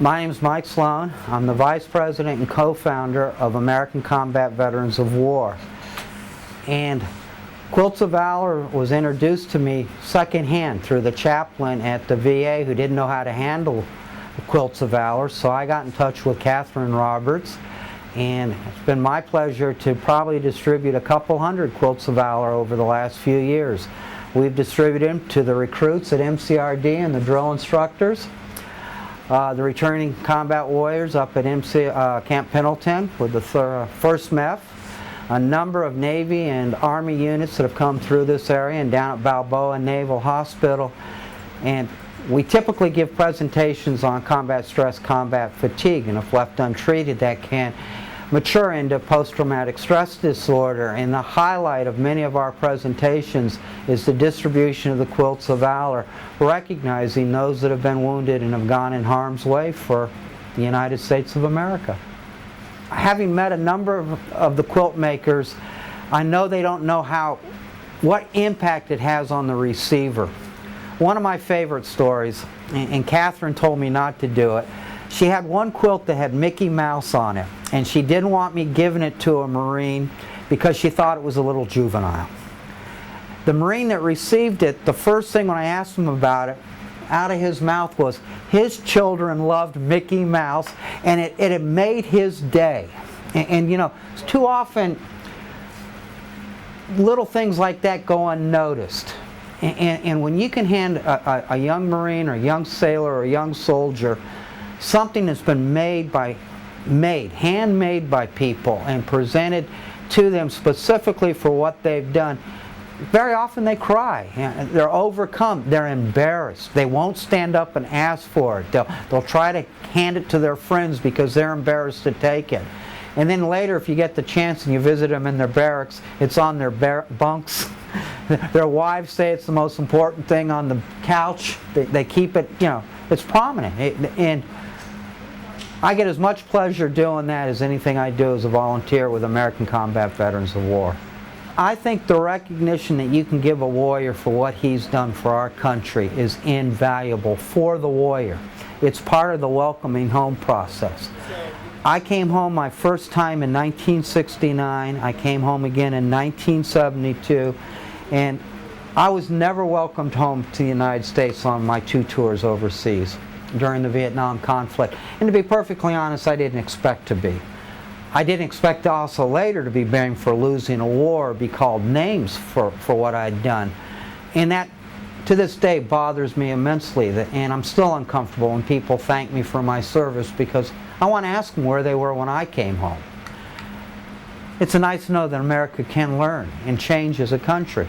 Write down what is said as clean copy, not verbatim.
My name is Mike Sloan. I'm the Vice President and co-founder of American Combat Veterans of War. And Quilts of Valor was introduced to me secondhand through the chaplain at the VA who didn't know how to handle Quilts of Valor. So I got in touch with Catherine Roberts, and it's been my pleasure to probably distribute a couple hundred Quilts of Valor over the last few years. We've distributed them to the recruits at MCRD and the drill instructors, the returning combat warriors up at Camp Pendleton with the 1st MEF, a number of Navy and Army units that have come through this area, and down at Balboa Naval Hospital. And we typically give presentations on combat stress, combat fatigue, and if left untreated, that can mature into post-traumatic stress disorder. And the highlight of many of our presentations is the distribution of the Quilts of Valor, recognizing those that have been wounded and have gone in harm's way for the United States of America. Having met a number of the quilt makers, I know they don't know what impact it has on the receiver. One of my favorite stories, and Catherine told me not to do it, she had one quilt that had Mickey Mouse on it, and she didn't want me giving it to a Marine because she thought it was a little juvenile. The Marine that received it, the first thing when I asked him about it, out of his mouth was his children loved Mickey Mouse, and it had made his day. And you know, too often little things like that go unnoticed. And when you can hand a young Marine or a young sailor or a young soldier something that's been handmade by people and presented to them specifically for what they've done, very often they cry. They're overcome. They're embarrassed. They won't stand up and ask for it. They'll try to hand it to their friends because they're embarrassed to take it. And then later, if you get the chance and you visit them in their barracks, it's on their bunks. Their wives say it's the most important thing on the couch. They keep it, you know, it's prominent. And I get as much pleasure doing that as anything I do as a volunteer with American Combat Veterans of War. I think the recognition that you can give a warrior for what he's done for our country is invaluable for the warrior. It's part of the welcoming home process. I came home my first time in 1969. I came home again in 1972. And I was never welcomed home to the United States on my 2 tours overseas during the Vietnam conflict. And to be perfectly honest, I didn't expect to be. I didn't expect also later to be blamed for losing a war or be called names for what I'd done. And that, to this day, bothers me immensely. And I'm still uncomfortable when people thank me for my service because I want to ask them where they were when I came home. It's nice to know that America can learn and change as a country.